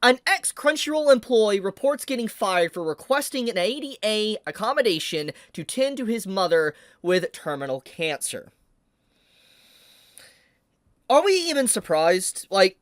An ex-Crunchyroll employee reports getting fired for requesting an ADA accommodation to tend to his mother with terminal cancer. Are we even surprised? Let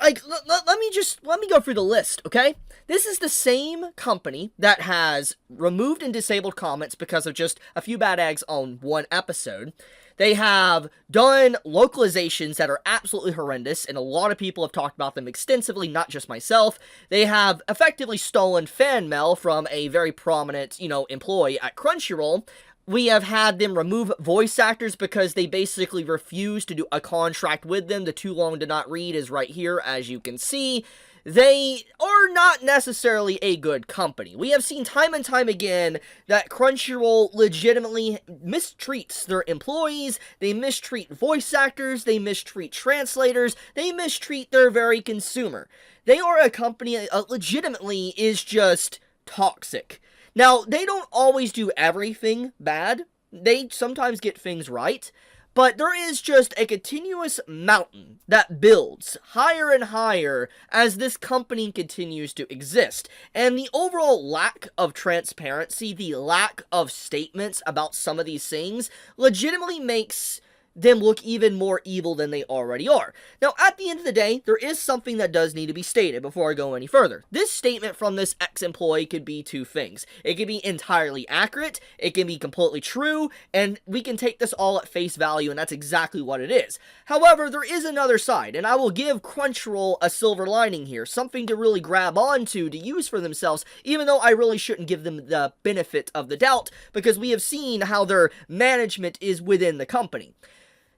me go through the list, okay? This is the same company that has removed and disabled comments because of just a few bad eggs on one episode. They have done localizations that are absolutely horrendous, and a lot of people have talked about them extensively, not just myself. They have effectively stolen fan mail from a very prominent, employee at Crunchyroll. We have had them remove voice actors because they basically refuse to do a contract with them. The too long to not read is right here, as you can see. They are not necessarily a good company. We have seen time and time again that Crunchyroll legitimately mistreats their employees, they mistreat voice actors, they mistreat translators, they mistreat their very consumer. They are a company that legitimately is just toxic. Now, they don't always do everything bad. They sometimes get things right. But there is just a continuous mountain that builds higher and higher as this company continues to exist. And the overall lack of transparency, the lack of statements about some of these things, legitimately makes them look even more evil than they already are. Now, at the end of the day, there is something that does need to be stated before I go any further. This statement from this ex-employee could be two things. It could be entirely accurate, it can be completely true, and we can take this all at face value, and that's exactly what it is. However, there is another side, and I will give Crunchyroll a silver lining here, something to really grab onto, to use for themselves, even though I really shouldn't give them the benefit of the doubt, because we have seen how their management is within the company.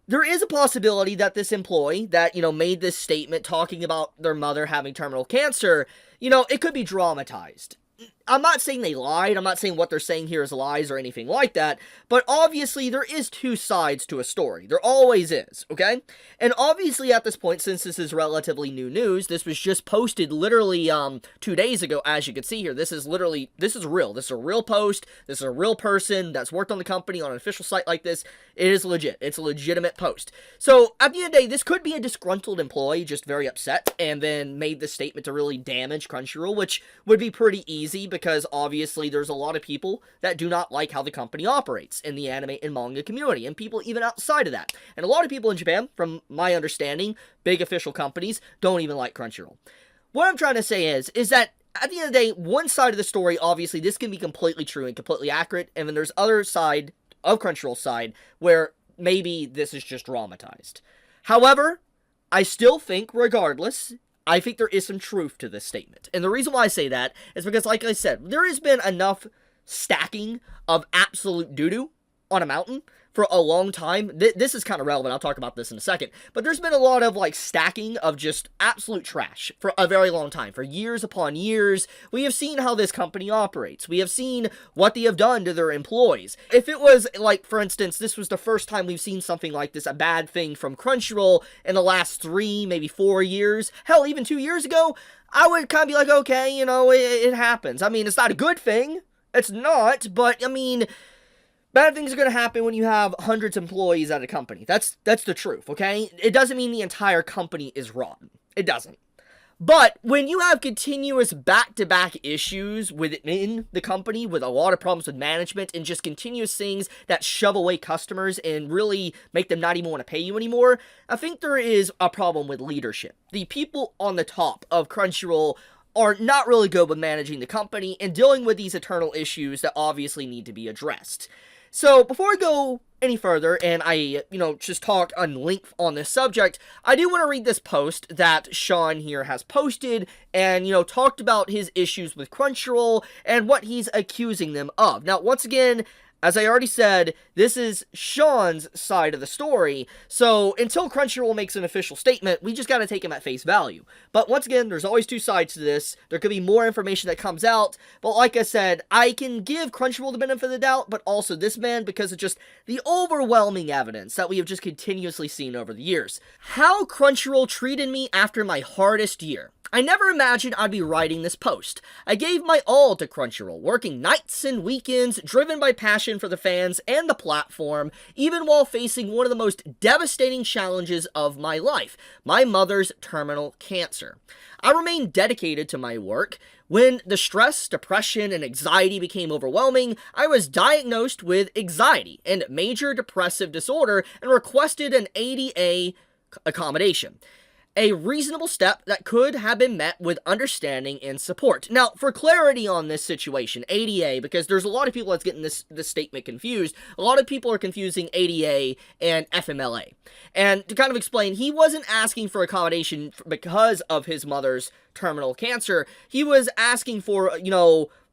There is a possibility that this employee that, made this statement talking about their mother having terminal cancer, it could be dramatized. I'm not saying they lied, I'm not saying what they're saying here is lies or anything like that, but obviously there is two sides to a story. There always is, okay? And obviously at this point, since this is relatively new news, this was just posted literally 2 days ago, as you can see here. This is real. This is a real post. This is a real person that's worked on the company on an official site like this. It is legit. It's a legitimate post. So at the end of the day, this could be a disgruntled employee, just very upset, and then made the statement to really damage Crunchyroll, which would be pretty easy because obviously there's a lot of people that do not like how the company operates in the anime and manga community, and people even outside of that. And a lot of people in Japan, from my understanding, big official companies, don't even like Crunchyroll. What I'm trying to say is that at the end of the day, one side of the story, obviously, this can be completely true and completely accurate, and then there's other side of Crunchyroll's side where maybe this is just dramatized. However, I still think, regardless, I think there is some truth to this statement. And the reason why I say that is because, like I said, there has been enough stacking of absolute doo-doo on a mountain for a long time. This is kind of relevant. I'll talk about this in a second. But there's been a lot of, stacking of just absolute trash for a very long time. For years upon years, we have seen how this company operates. We have seen what they have done to their employees. If it was, for instance, this was the first time we've seen something like this, a bad thing from Crunchyroll in the last 3, maybe 4 years, hell, even 2 years ago, I would kind of be like, okay, it happens. I mean, it's not a good thing. It's not, but, bad things are going to happen when you have hundreds of employees at a company. That's the truth, okay? It doesn't mean the entire company is rotten. It doesn't. But when you have continuous back-to-back issues within the company, with a lot of problems with management, and just continuous things that shove away customers and really make them not even want to pay you anymore, I think there is a problem with leadership. The people on the top of Crunchyroll are not really good with managing the company and dealing with these eternal issues that obviously need to be addressed. So, before I go any further, and I, just talk on length on this subject, I do want to read this post that Sean here has posted, and, talked about his issues with Crunchyroll, and what he's accusing them of. Now, once again, as I already said, this is Sean's side of the story, so until Crunchyroll makes an official statement, we just gotta take him at face value. But once again, there's always two sides to this. There could be more information that comes out, but like I said, I can give Crunchyroll the benefit of the doubt, but also this man, because of just the overwhelming evidence that we have just continuously seen over the years. How Crunchyroll treated me after my hardest year. I never imagined I'd be writing this post. I gave my all to Crunchyroll, working nights and weekends, driven by passion for the fans and the platform, even while facing one of the most devastating challenges of my life, my mother's terminal cancer. I remained dedicated to my work. When the stress, depression, and anxiety became overwhelming, I was diagnosed with anxiety and major depressive disorder and requested an ADA accommodation. A reasonable step that could have been met with understanding and support. Now, for clarity on this situation, ADA, because there's a lot of people that's getting this statement confused, a lot of people are confusing ADA and FMLA. And to kind of explain, he wasn't asking for accommodation because of his mother's terminal cancer. He was asking for,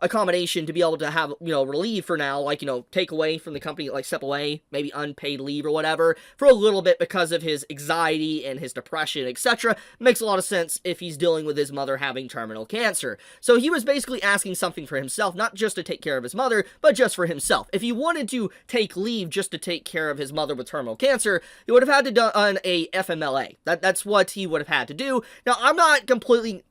accommodation to be able to have, relief for now, like, take away from the company, like step away, maybe unpaid leave or whatever, for a little bit because of his anxiety and his depression, etc. Makes a lot of sense if he's dealing with his mother having terminal cancer. So he was basically asking something for himself, not just to take care of his mother, but just for himself. If he wanted to take leave just to take care of his mother with terminal cancer, he would have had to do a FMLA. That's what he would have had to do. Now, I'm not completely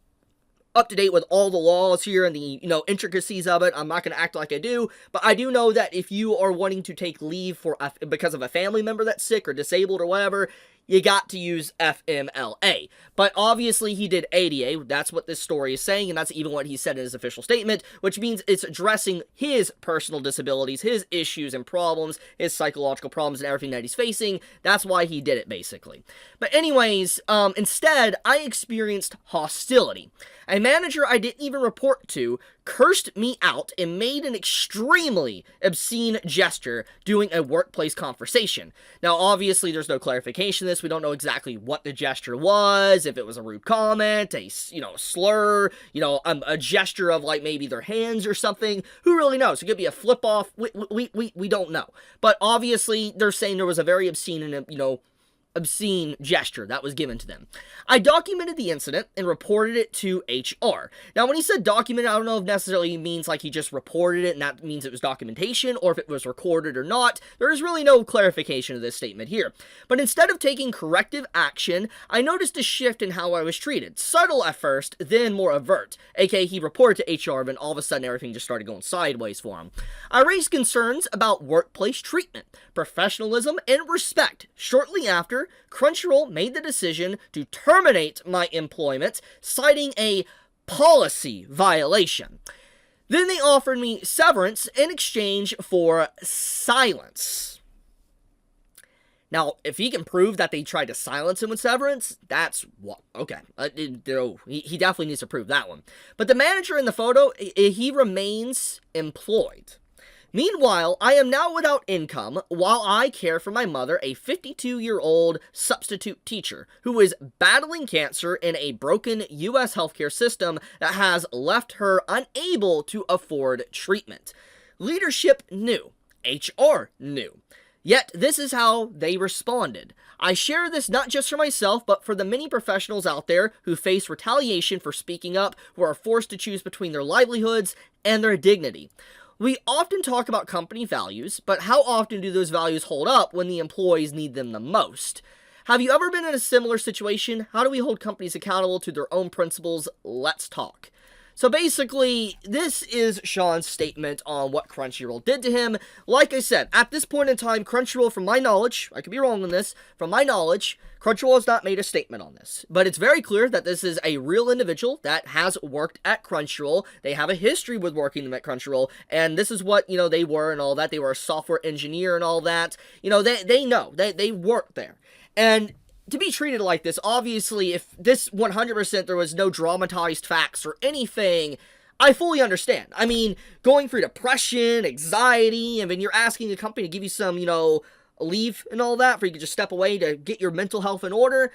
up to date with all the laws here and the, intricacies of it. I'm not going to act like I do, but I do know that if you are wanting to take leave because of a family member that's sick or disabled or whatever, you got to use FMLA. But obviously he did ADA, that's what this story is saying, and that's even what he said in his official statement, which means it's addressing his personal disabilities, his issues and problems, his psychological problems and everything that he's facing. That's why he did it, basically. But anyways, instead, I experienced hostility. A manager I didn't even report to cursed me out and made an extremely obscene gesture during a workplace conversation. Now, obviously, there's no clarification of this. We don't know exactly what the gesture was, if it was a rude comment, a slur, a gesture of, like, maybe their hands or something. Who really knows? It could be a flip-off. We don't know. But obviously, they're saying there was a very obscene and, obscene gesture that was given to them. I documented the incident and reported it to HR. Now, when he said documented, I don't know if necessarily means like he just reported it and that means it was documentation, or if it was recorded or not. There is really no clarification of this statement here. But instead of taking corrective action, I noticed a shift in how I was treated. Subtle at first, then more overt. AKA, he reported to HR, and all of a sudden everything just started going sideways for him. I raised concerns about workplace treatment, professionalism, and respect. Shortly after, Crunchyroll made the decision to terminate my employment, citing a policy violation. Then they offered me severance in exchange for silence. Now, if he can prove that they tried to silence him with severance, that's what, okay. He definitely needs to prove that one. But the manager in the photo, he remains employed. Meanwhile, I am now without income while I care for my mother, a 52-year-old substitute teacher who is battling cancer in a broken U.S. healthcare system that has left her unable to afford treatment. Leadership knew. HR knew. Yet, this is how they responded. I share this not just for myself, but for the many professionals out there who face retaliation for speaking up, who are forced to choose between their livelihoods and their dignity. We often talk about company values, but how often do those values hold up when the employees need them the most? Have you ever been in a similar situation? How do we hold companies accountable to their own principles? Let's talk. So basically, this is Sean's statement on what Crunchyroll did to him. Like I said, at this point in time, Crunchyroll, from my knowledge, I could be wrong on this, from my knowledge, Crunchyroll has not made a statement on this. But it's very clear that this is a real individual that has worked at Crunchyroll. They have a history with working at Crunchyroll, and this is what, they were and all that. They were a software engineer and all that. They know. They worked there. And to be treated like this, obviously, if this 100% there was no dramatized facts or anything, I fully understand. I mean, going through depression, anxiety, and then you're asking a company to give you some, leave and all that, for you could just step away to get your mental health in order.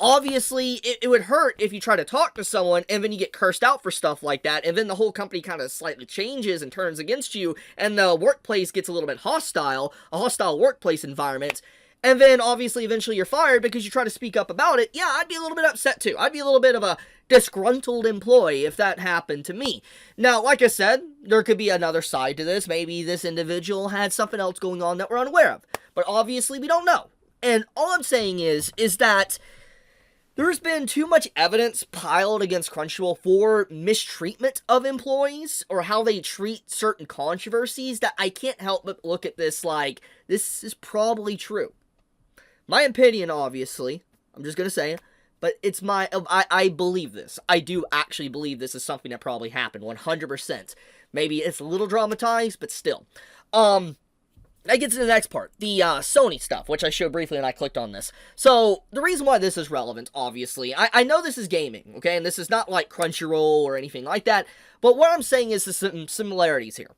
Obviously, it would hurt if you try to talk to someone and then you get cursed out for stuff like that, and then the whole company kind of slightly changes and turns against you, and the workplace gets a little bit hostile, a hostile workplace environment. And then, obviously, eventually you're fired because you try to speak up about it. Yeah, I'd be a little bit upset, too. I'd be a little bit of a disgruntled employee if that happened to me. Now, like I said, there could be another side to this. Maybe this individual had something else going on that we're unaware of. But obviously, we don't know. And all I'm saying is that There's been too much evidence piled against Crunchyroll for mistreatment of employees or how they treat certain controversies that I can't help but look at this like, this is probably true. My opinion, obviously, I'm just gonna say it, but it's I believe this. I do actually believe this is something that probably happened, 100%. Maybe it's a little dramatized, but still. That gets to the next part, the Sony stuff, which I showed briefly and I clicked on this. So, the reason why this is relevant, obviously, I know this is gaming, okay, and this is not like Crunchyroll or anything like that, but what I'm saying is there's some similarities here.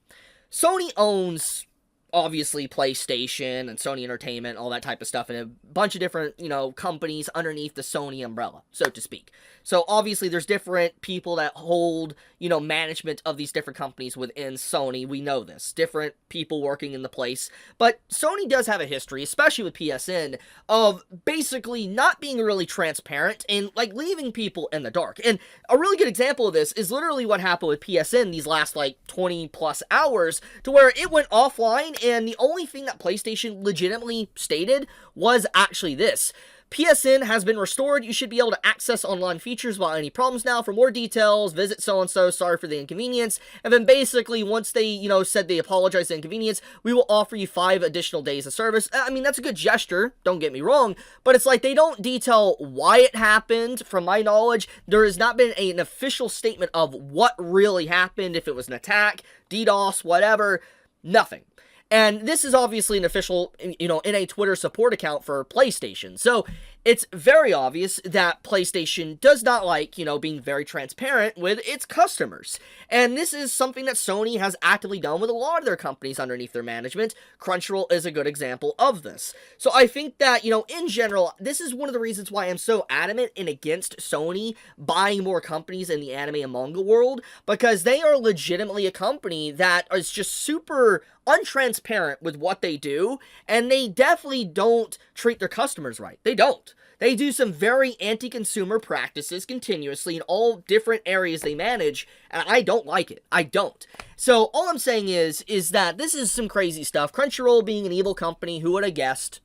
Sony owns, obviously, PlayStation and Sony Entertainment, all that type of stuff, and a bunch of different, companies underneath the Sony umbrella, so to speak. So, obviously, there's different people that hold, management of these different companies within Sony. We know this. Different people working in the place. But Sony does have a history, especially with PSN, of basically not being really transparent and, leaving people in the dark. And a really good example of this is literally what happened with PSN these last, 20-plus hours, to where it went offline, and the only thing that PlayStation legitimately stated was actually this: PSN has been restored. You should be able to access online features without any problems now. For more details, visit so-and-so. Sorry for the inconvenience. And then basically, once they, said they apologize for the inconvenience, we will offer you 5 additional days of service. I mean, that's a good gesture. Don't get me wrong. But it's like they don't detail why it happened. From my knowledge, there has not been an official statement of what really happened. If it was an attack, DDoS, whatever. Nothing. And this is obviously an official, in a Twitter support account for PlayStation. So it's very obvious that PlayStation does not like, being very transparent with its customers. And this is something that Sony has actively done with a lot of their companies underneath their management. Crunchyroll is a good example of this. So I think that, in general, this is one of the reasons why I'm so adamant and against Sony buying more companies in the anime and manga world, because they are legitimately a company that is just super untransparent with what they do, and they definitely don't treat their customers right. They don't. They do some very anti-consumer practices continuously in all different areas they manage, and I don't like it. I don't. So all I'm saying is that this is some crazy stuff. Crunchyroll being an evil company, who would have guessed?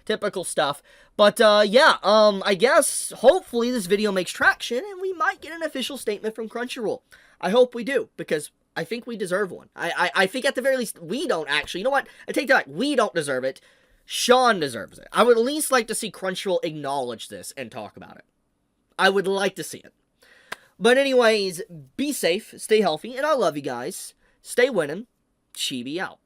Typical stuff. But, I guess, hopefully this video makes traction, and we might get an official statement from Crunchyroll. I hope we do, because I think we deserve one. I think at the very least, we don't actually. You know what? I take that back. We don't deserve it. Sean deserves it. I would at least like to see Crunchyroll acknowledge this and talk about it. I would like to see it. But anyways, be safe, stay healthy, and I love you guys. Stay winning. Chibi out.